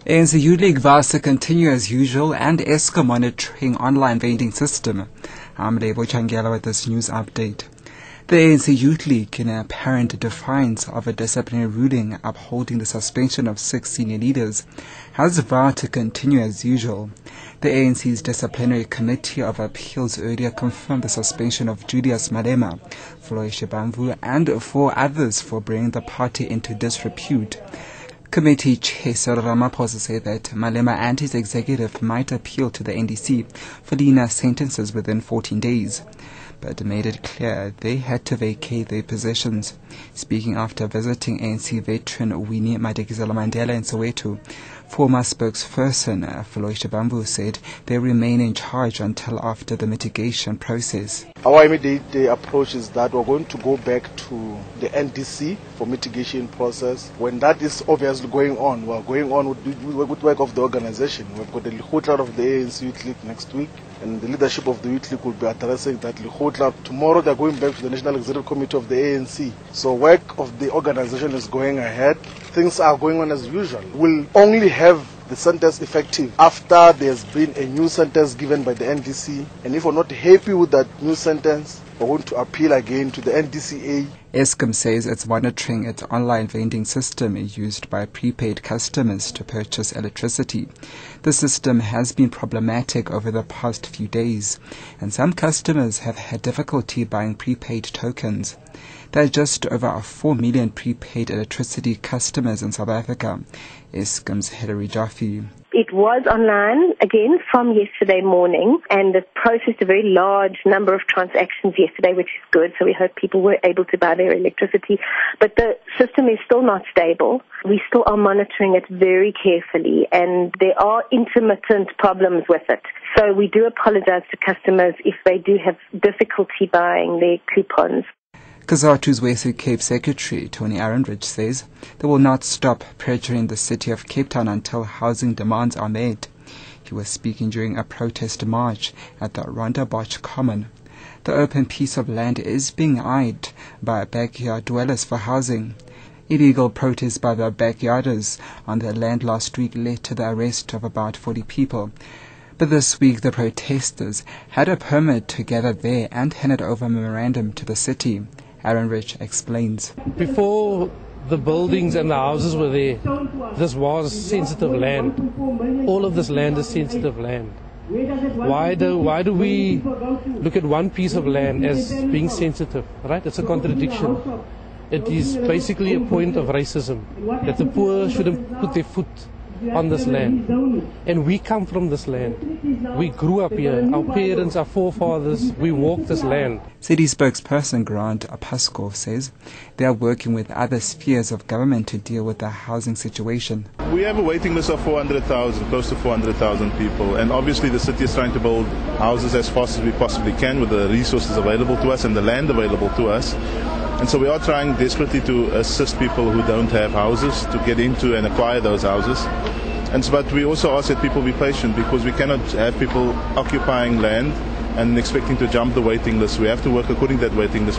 ANC Youth League vows to continue as usual and Eskom monitoring online vending system. I'm Lebo Changela with this news update. The ANC Youth League, in apparent defiance of a disciplinary ruling upholding the suspension of 6 senior leaders, has vowed to continue as usual. The ANC's Disciplinary Committee of Appeals earlier confirmed the suspension of Julius Malema, Floyd Shibamvu, and 4 others for bringing the party into disrepute. Committee Chair Cyril Ramaphosa said that Malema and his executive might appeal to the NDC for leaner sentences within 14 days, but made it clear they had to vacate their positions. Speaking after visiting ANC veteran Winnie Madikizela Mandela in Soweto, former spokesperson Floyd Shibamvu said they remain in charge until after the mitigation process. Our immediate approach is that we're going to go back to the NDC for mitigation process. When that is obviously going on, we're going on with work of the organization. We've got the Lihotla of the ANC Youth League next week, and the leadership of the Youth League will be addressing that Lihotla. Tomorrow they're going back to the National Executive Committee of the ANC. So work of the organization is going ahead. Things are going on as usual. We'll only have the sentence effective after there's been a new sentence given by the NDC, and if we're not happy with that new sentence, we're going to appeal again to the NDCA. Eskom says it's monitoring its online vending system used by prepaid customers to purchase electricity. The system has been problematic over the past few days, and some customers have had difficulty buying prepaid tokens. There are just over 4 million prepaid electricity customers in South Africa. Eskom's Hilary Jaffe. It was online again from yesterday morning, and it processed a very large number of transactions yesterday, which is good. So we hope people were able to buy their electricity. But the system is still not stable. We still are monitoring it very carefully, and there are intermittent problems with it. So we do apologize to customers if they do have difficulty buying their coupons. COSATU's Western Cape Secretary Tony Ehrenreich says they will not stop pressuring the city of Cape Town until housing demands are met. He was speaking during a protest march at the Rondebosch Common. The open piece of land is being eyed by backyard dwellers for housing. Illegal protests by the backyarders on the land last week led to the arrest of about 40 people. But this week the protesters had a permit to gather there and handed over a memorandum to the city. Ehrenreich explains. Before the buildings and the houses were there, this was sensitive land. All of this land is sensitive land. Why do we look at one piece of land as being sensitive, right? It's a contradiction. It is basically a point of racism, that the poor shouldn't put their foot on this land. And we come from this land. We grew up here. Our parents, our forefathers, we walked this land. City spokesperson Grant Apaskov says they are working with other spheres of government to deal with the housing situation. We have a waiting list of 400,000, close to 400,000 people, and obviously the city is trying to build houses as fast as we possibly can with the resources available to us and the land available to us. And so we are trying desperately to assist people who don't have houses to get into and acquire those houses. But we also ask that people be patient, because we cannot have people occupying land and expecting to jump the waiting list. We have to work according to that waiting list.